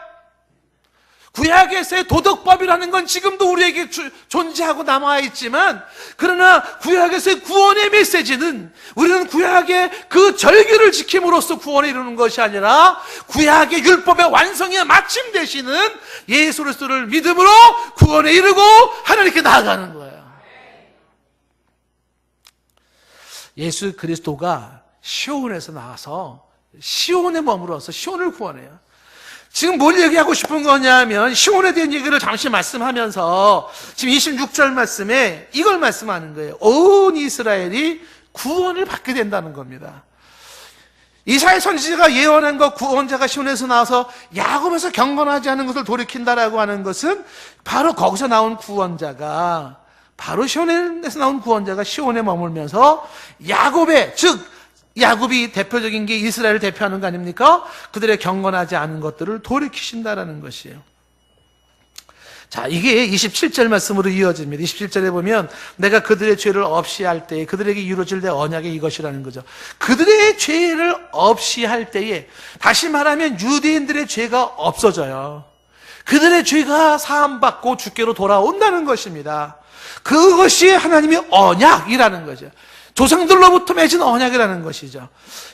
구약에서의 도덕법이라는 건 지금도 우리에게 존재하고 남아있지만, 그러나 구약에서의 구원의 메시지는 우리는 구약의 그 절기를 지킴으로써 구원을 이루는 것이 아니라 구약의 율법의 완성의 마침 되시는 예수 그리스도를 믿음으로 구원에 이르고 하나님께 나아가는 거예요. 예수 그리스도가 시온에서 나와서 시온에 머물어서 시온을 구원해요. 지금 뭘 얘기하고 싶은 거냐면 시온에 대한 얘기를 잠시 말씀하면서 지금 26절 말씀에 이걸 말씀하는 거예요. 온 이스라엘이 구원을 받게 된다는 겁니다. 이사야 선지자가 예언한 것, 구원자가 시온에서 나와서 야곱에서 경건하지 않은 것을 돌이킨다라고 하는 것은 바로 거기서 나온 구원자가, 바로 시온에서 나온 구원자가 시온에 머물면서 야곱의, 즉 야곱이 대표적인 게 이스라엘을 대표하는 거 아닙니까? 그들의 경건하지 않은 것들을 돌이키신다라는 것이에요. 자, 이게 27절 말씀으로 이어집니다. 27절에 보면 내가 그들의 죄를 없이 할 때에 그들에게 이루어질 내 언약이 이것이라는 거죠. 그들의 죄를 없이 할 때에, 다시 말하면 유대인들의 죄가 없어져요. 그들의 죄가 사함받고 주께로 돌아온다는 것입니다. 그것이 하나님의 언약이라는 거죠. 조상들로부터 맺은 언약이라는 것이죠.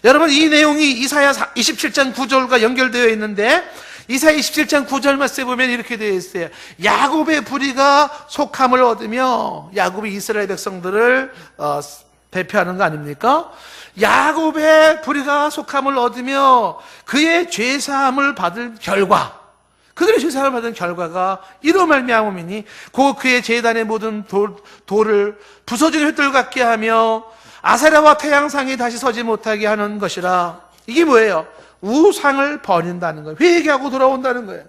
여러분, 이 내용이 이사야 27장 9절과 연결되어 있는데, 이사야 27장 9절 말씀에 보면 이렇게 되어 있어요. 야곱의 불의가 속함을 얻으며, 야곱이 이스라엘 백성들을 대표하는 거 아닙니까? 야곱의 불의가 속함을 얻으며 그의 죄사함을 받을 결과, 그들의 죄사함을 받은 결과가 이로 말미암음이니 곧 그의 제단의 모든 돌을 부서진 횃돌 같게 하며 아세라와 태양상이 다시 서지 못하게 하는 것이라. 이게 뭐예요? 우상을 버린다는 거예요. 회개하고 돌아온다는 거예요.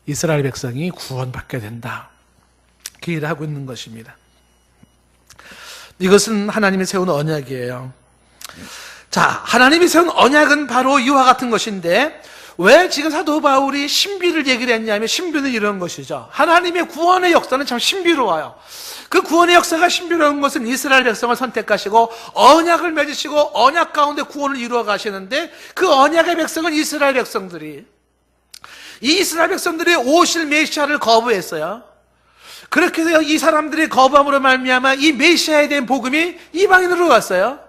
이스라엘 백성이 구원받게 된다, 그 일을 하고 있는 것입니다. 이것은 하나님이 세운 언약이에요. 자, 하나님이 세운 언약은 바로 이와 같은 것인데, 왜 지금 사도 바울이 신비를 얘기를 했냐면, 신비는 이런 것이죠. 하나님의 구원의 역사는 참 신비로워요. 그 구원의 역사가 신비로운 것은 이스라엘 백성을 선택하시고 언약을 맺으시고 언약 가운데 구원을 이루어 가시는데, 그 언약의 백성은 이스라엘 백성들이, 이 이스라엘 백성들이 오실 메시아를 거부했어요. 그렇게 해서 이 사람들이 거부함으로 말미암아 이 메시아에 대한 복음이 이방인으로 갔어요.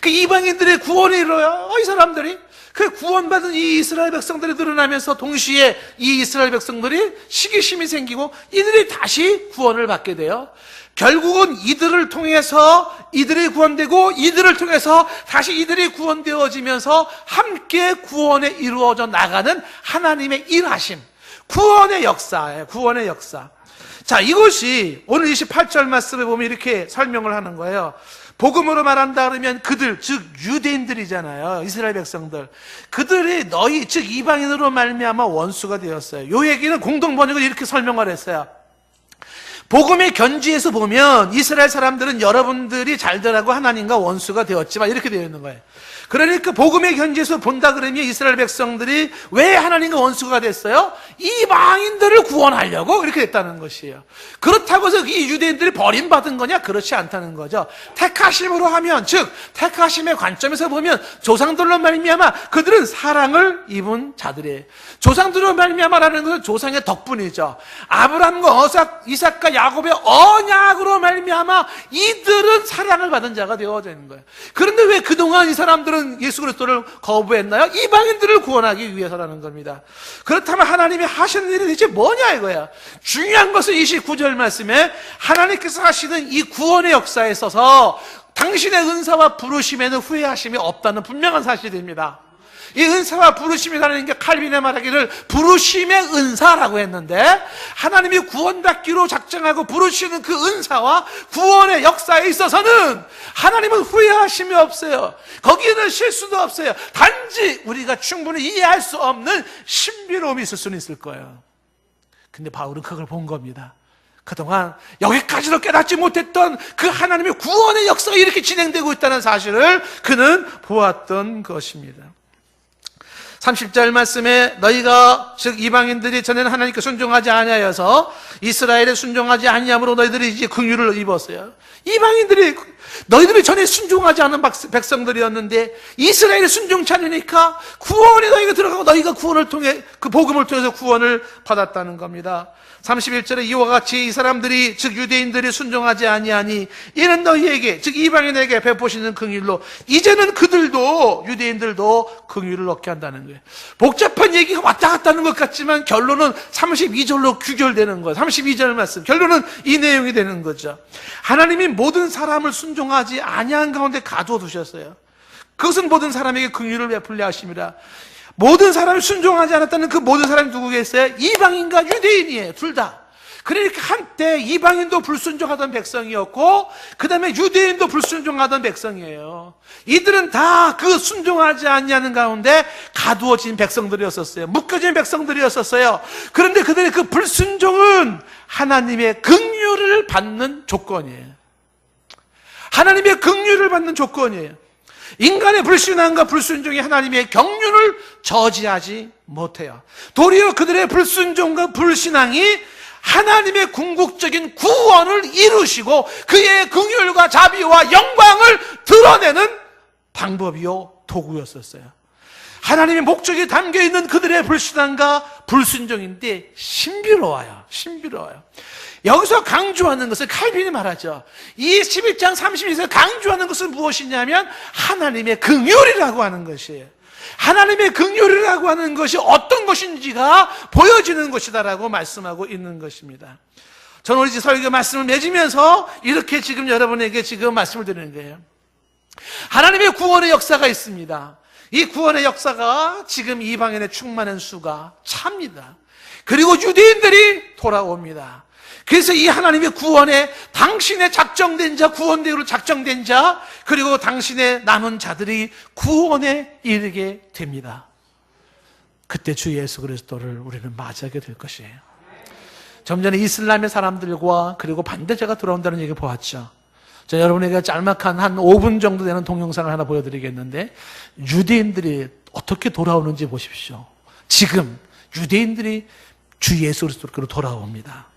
그 이방인들의 구원이 이루어요. 이 사람들이 그 구원받은 이 이스라엘 백성들이 드러나면서 동시에 이 이스라엘 백성들이 시기심이 생기고 이들이 다시 구원을 받게 돼요. 결국은 이들을 통해서 이들이 구원되고 이들을 통해서 다시 이들이 구원되어지면서 함께 구원에 이루어져 나가는 하나님의 일하심, 구원의 역사예요. 구원의 역사. 자, 이것이 오늘 28절 말씀에 보면 이렇게 설명을 하는 거예요. 복음으로 말한다 그러면 그들, 즉 유대인들이잖아요. 이스라엘 백성들. 그들이 너희, 즉 이방인으로 말미암아 원수가 되었어요. 이 얘기는 공동 번역을 이렇게 설명을 했어요. 복음의 견지에서 보면 이스라엘 사람들은 여러분들이 잘 되라고 하나님과 원수가 되었지만, 이렇게 되어 있는 거예요. 그러니까 복음의 견지에서 본다 그러면 이스라엘 백성들이 왜 하나님과 원수가 됐어요? 이방인들을 구원하려고 이렇게 됐다는 것이에요. 그렇다고 해서 이 유대인들이 버림받은 거냐? 그렇지 않다는 거죠. 택하심으로 하면, 즉 택하심의 관점에서 보면 조상들로 말미암아 그들은 사랑을 입은 자들이에요. 조상들로 말미암아라는 것은 조상의 덕분이죠. 아브라함과 이삭과 야곱의 언약으로 말미암아 이들은 사랑을 받은 자가 되어져 있는 거예요. 그런데 왜 그동안 이 사람들은 예수 그리스도를 거부했나요? 이방인들을 구원하기 위해서라는 겁니다. 그렇다면 하나님이 하시는 일이 대체 뭐냐 이거야. 중요한 것은 29절 말씀에 하나님께서 하시는 이 구원의 역사에 있어서 당신의 은사와 부르심에는 후회하심이 없다는 분명한 사실입니다. 이 은사와 부르심이라는 게 칼빈의 말하기를 부르심의 은사라고 했는데, 하나님이 구원받기로 작정하고 부르시는 그 은사와 구원의 역사에 있어서는 하나님은 후회하심이 없어요. 거기에는 실수도 없어요. 단지 우리가 충분히 이해할 수 없는 신비로움이 있을 수는 있을 거예요. 근데 바울은 그걸 본 겁니다. 그동안 여기까지도 깨닫지 못했던 그 하나님의 구원의 역사가 이렇게 진행되고 있다는 사실을 그는 보았던 것입니다. 30절 말씀에 너희가 즉 이방인들이 전에는 하나님께 순종하지 아니하여서 이스라엘에 순종하지 아니함으로 너희들이 이제 긍휼을 입었어요. 이방인들이 너희들이 전에 순종하지 않은 백성들이었는데 이스라엘에 순종치 않으니까 구원에 너희가 들어가고 너희가 구원을 통해 그 복음을 통해서 구원을 받았다는 겁니다. 31절에 이와 같이 이 사람들이 즉 유대인들이 순종하지 아니하니 이는 너희에게 즉 이방인에게 베푸시는 긍휼로 이제는 그들도 유대인들도 긍휼을 얻게 한다는 거예요. 복잡한 얘기가 왔다 갔다 하는 것 같지만 결론은 32절로 규결되는 거예요. 32절 말씀 결론은 이 내용이 되는 거죠. 하나님이 모든 사람을 순종하지 아니한 가운데 가두어 두셨어요. 그것은 모든 사람에게 긍휼을 베풀려 하심이라. 모든 사람이 순종하지 않았다는 그 모든 사람이 누구겠어요? 이방인과 유대인이에요. 둘 다. 그러니까 한때 이방인도 불순종하던 백성이었고 그 다음에 유대인도 불순종하던 백성이에요. 이들은 다 그 순종하지 않냐는 가운데 가두어진 백성들이었었어요. 묶여진 백성들이었었어요. 그런데 그들의 그 불순종은 하나님의 긍휼을 받는 조건이에요. 하나님의 긍휼을 받는 조건이에요. 인간의 불신앙과 불순종이 하나님의 경륜을 저지하지 못해요. 도리어 그들의 불순종과 불신앙이 하나님의 궁극적인 구원을 이루시고 그의 긍휼과 자비와 영광을 드러내는 방법이요 도구였었어요. 하나님의 목적이 담겨있는 그들의 불신앙과 불순종인데 신비로워요. 신비로워요. 여기서 강조하는 것은 칼빈이 말하죠. 이 11장 32절에서 강조하는 것은 무엇이냐면 하나님의 긍휼이라고 하는 것이에요. 하나님의 긍휼이라고 하는 것이 어떤 것인지가 보여지는 것이다라고 말씀하고 있는 것입니다. 저는 오늘 설교 말씀을 맺으면서 이렇게 지금 여러분에게 지금 말씀을 드리는 거예요. 하나님의 구원의 역사가 있습니다. 이 구원의 역사가 지금 이방인의 충만한 수가 찹니다. 그리고 유대인들이 돌아옵니다. 그래서 이 하나님의 구원에 당신의 작정된 자, 구원대로 작정된 자, 그리고 당신의 남은 자들이 구원에 이르게 됩니다. 그때 주 예수 그리스도를 우리는 맞이하게 될 것이에요. 좀 전에 이슬람의 사람들과 그리고 반대자가 돌아온다는 얘기 보았죠. 저 여러분에게 짤막한 한 5분 정도 되는 동영상을 하나 보여드리겠는데 유대인들이 어떻게 돌아오는지 보십시오. 지금 유대인들이 주 예수 그리스도로 돌아옵니다.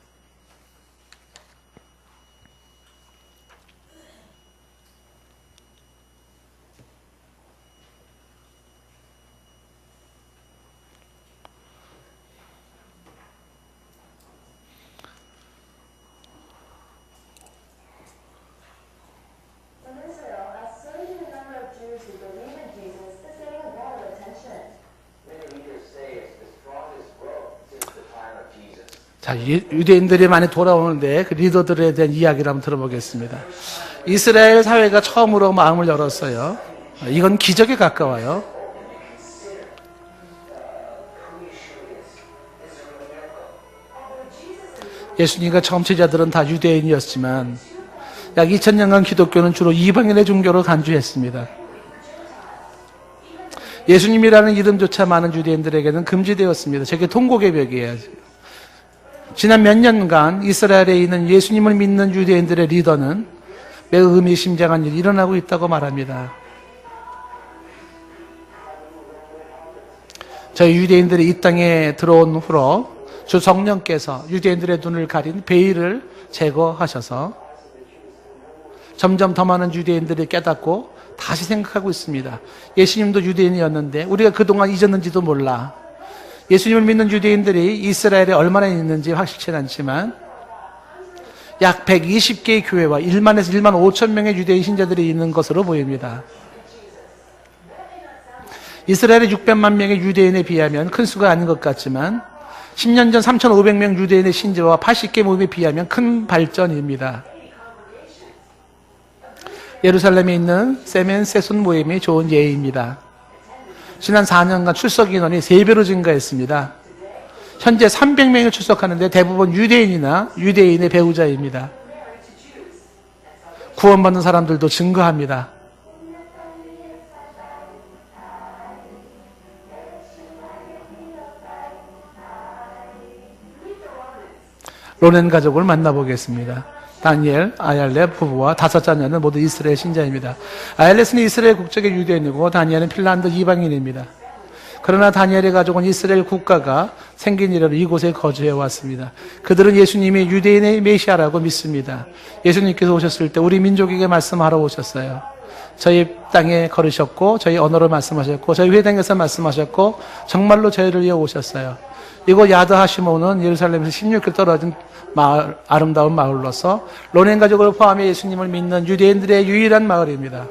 자, 유대인들이 많이 돌아오는데 그 리더들에 대한 이야기를 한번 들어보겠습니다. 이스라엘 사회가 처음으로 마음을 열었어요. 이건 기적에 가까워요. 예수님과 처음 제자들은 다 유대인이었지만 약 2000년간 기독교는 주로 이방인의 종교로 간주했습니다. 예수님이라는 이름조차 많은 유대인들에게는 금지되었습니다. 저게 통곡의 벽이에요. 지난 몇 년간 이스라엘에 있는 예수님을 믿는 유대인들의 리더는 매우 의미심장한 일이 일어나고 있다고 말합니다. 저희 유대인들이 이 땅에 들어온 후로 주 성령께서 유대인들의 눈을 가린 베일을 제거하셔서 점점 더 많은 유대인들이 깨닫고 다시 생각하고 있습니다. 예수님도 유대인이었는데 우리가 그동안 잊었는지도 몰라. 예수님을 믿는 유대인들이 이스라엘에 얼마나 있는지 확실치는 않지만 약 120개의 교회와 1만에서 1만 5천 명의 유대인 신자들이 있는 것으로 보입니다. 이스라엘의 600만 명의 유대인에 비하면 큰 수가 아닌 것 같지만 10년 전 3,500명 유대인의 신자와 80개 모임에 비하면 큰 발전입니다. 예루살렘에 있는 세멘 세순 모임이 좋은 예입니다. 지난 4년간 출석 인원이 3배로 증가했습니다. 현재 300명이 출석하는데 대부분 유대인이나 유대인의 배우자입니다. 구원받는 사람들도 증가합니다. 로넨 가족을 만나보겠습니다. 다니엘, 아얄렛 부부와 5자녀는 모두 이스라엘 신자입니다. 아얄렛은 이스라엘 국적의 유대인이고 다니엘은 핀란드 이방인입니다. 그러나 다니엘의 가족은 이스라엘 국가가 생긴 이래로 이곳에 거주해 왔습니다. 그들은 예수님이 유대인의 메시아라고 믿습니다. 예수님께서 오셨을 때 우리 민족에게 말씀하러 오셨어요. 저희 땅에 걸으셨고 저희 언어로 말씀하셨고 저희 회당에서 말씀하셨고 정말로 저희를 위해 오셨어요. 이곳 야드하시모는 예루살렘에서 16km 떨어진 마을, 아름다운 마을로서 로넨 가족을 포함해 예수님을 믿는 유대인들의 유일한 마을입니다.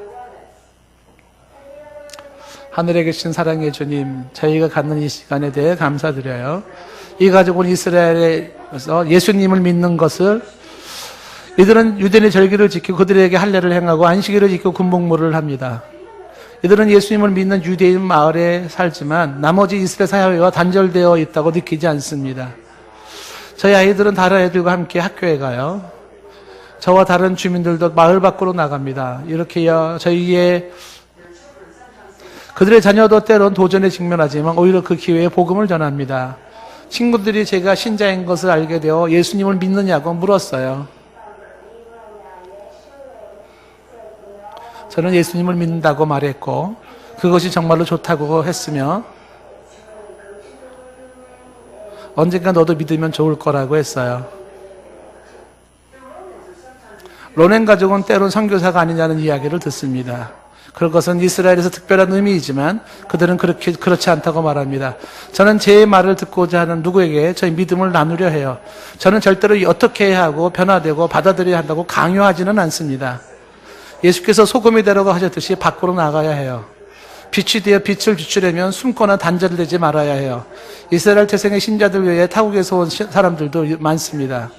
하늘에 계신 사랑의 주님, 저희가 갖는 이 시간에 대해 감사드려요. 이 가족은 이스라엘에서 예수님을 믿는 것을, 이들은 유대인의 절기를 지키고 그들에게 할례를 행하고 안식일을 지키고 군복무를 합니다. 이들은 예수님을 믿는 유대인 마을에 살지만 나머지 이스라엘 사회와 단절되어 있다고 느끼지 않습니다. 저희 아이들은 다른 애들과 함께 학교에 가요. 저와 다른 주민들도 마을 밖으로 나갑니다. 이렇게 저희의 그들의 자녀도 때론 도전에 직면하지만 오히려 그 기회에 복음을 전합니다. 친구들이 제가 신자인 것을 알게 되어 예수님을 믿느냐고 물었어요. 저는 예수님을 믿는다고 말했고 그것이 정말로 좋다고 했으며 언젠가 너도 믿으면 좋을 거라고 했어요. 로넨 가족은 때론 선교사가 아니냐는 이야기를 듣습니다. 그것은 이스라엘에서 특별한 의미이지만 그들은 그렇지 않다고 말합니다. 저는 제 말을 듣고자 하는 누구에게 저희 믿음을 나누려 해요. 저는 절대로 어떻게 해야 하고 변화되고 받아들여야 한다고 강요하지는 않습니다. 예수께서 소금이 되라고 하셨듯이 밖으로 나가야 해요. 빛이 되어 빛을 비추려면 숨거나 단절되지 말아야 해요. 이스라엘 태생의 신자들 외에 타국에서 온 사람들도 많습니다.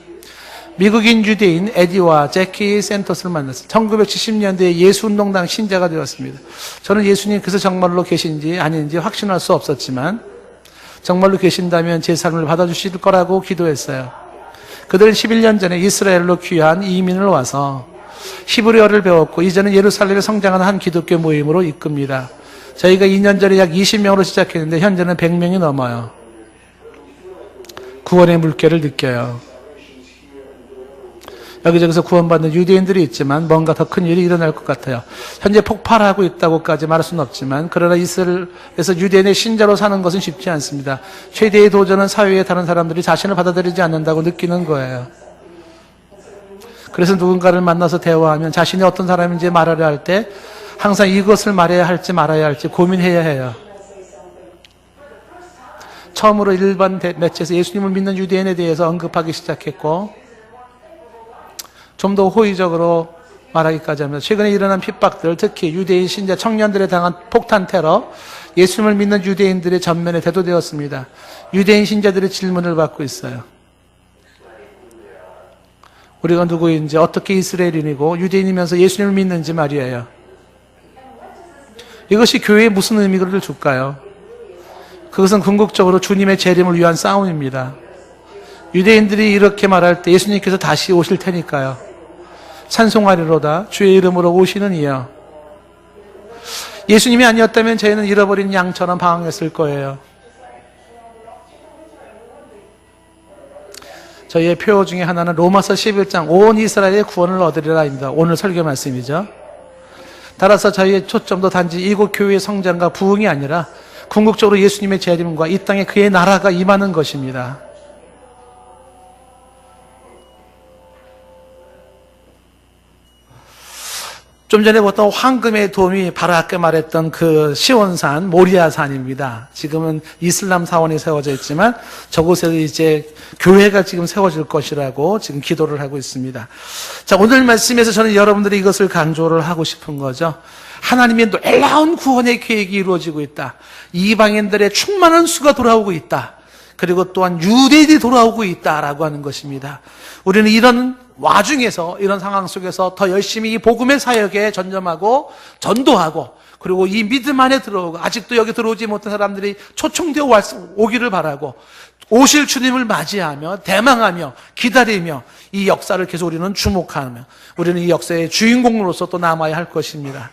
미국인 유대인 에디와 제키 센토스를 만났어요. 1970년대에 예수운동당 신자가 되었습니다. 저는 예수님께서 정말로 계신지 아닌지 확신할 수 없었지만 정말로 계신다면 제 삶을 받아주실 거라고 기도했어요. 그들은 11년 전에 이스라엘로 귀한 이민을 와서 히브리어를 배웠고 이제는 예루살렘에 성장하는 한 기독교 모임으로 이끕니다. 저희가 2년 전에 약 20명으로 시작했는데 현재는 100명이 넘어요. 구원의 물결을 느껴요. 여기저기서 구원받는 유대인들이 있지만 뭔가 더 큰 일이 일어날 것 같아요. 현재 폭발하고 있다고까지 말할 수는 없지만 그러나 이스라엘에서 유대인의 신자로 사는 것은 쉽지 않습니다. 최대의 도전은 사회의 다른 사람들이 자신을 받아들이지 않는다고 느끼는 거예요. 그래서 누군가를 만나서 대화하면 자신이 어떤 사람인지 말하려 할 때 항상 이것을 말해야 할지 말아야 할지 고민해야 해요. 처음으로 일반 매체에서 예수님을 믿는 유대인에 대해서 언급하기 시작했고 좀 더 호의적으로 말하기까지 합니다. 최근에 일어난 핍박들, 특히 유대인 신자 청년들에 당한 폭탄 테러, 예수님을 믿는 유대인들의 전면에 대두되었습니다. 유대인 신자들의 질문을 받고 있어요. 우리가 누구인지, 어떻게 이스라엘인이고 유대인이면서 예수님을 믿는지 말이에요. 이것이 교회에 무슨 의미를 줄까요? 그것은 궁극적으로 주님의 재림을 위한 싸움입니다. 유대인들이 이렇게 말할 때 예수님께서 다시 오실 테니까요. 찬송하리로다 주의 이름으로 오시는 이여. 예수님이 아니었다면 저희는 잃어버린 양처럼 방황했을 거예요. 저희의 표 중에 하나는 로마서 11장 온 이스라엘의 구원을 얻으리라입니다. 오늘 설교 말씀이죠. 따라서 저희의 초점도 단지 이곳 교회의 성장과 부흥이 아니라 궁극적으로 예수님의 재림과 이 땅에 그의 나라가 임하는 것입니다. 좀 전에 보던 황금의 돔이 바로 아까 말했던 그 시온산, 모리아산입니다. 지금은 이슬람 사원이 세워져 있지만 저곳에 이제 교회가 지금 세워질 것이라고 지금 기도를 하고 있습니다. 자, 오늘 말씀에서 저는 여러분들이 이것을 강조를 하고 싶은 거죠. 하나님의 놀라운 구원의 계획이 이루어지고 있다. 이방인들의 충만한 수가 돌아오고 있다. 그리고 또한 유대인이 돌아오고 있다라고 하는 것입니다. 우리는 이런 와중에서, 이런 상황 속에서 더 열심히 이 복음의 사역에 전념하고 전도하고 그리고 이 믿음 안에 들어오고 아직도 여기 들어오지 못한 사람들이 초청되어 오기를 바라고 오실 주님을 맞이하며 대망하며 기다리며 이 역사를 계속 우리는 주목하며 우리는 이 역사의 주인공으로서 또 남아야 할 것입니다.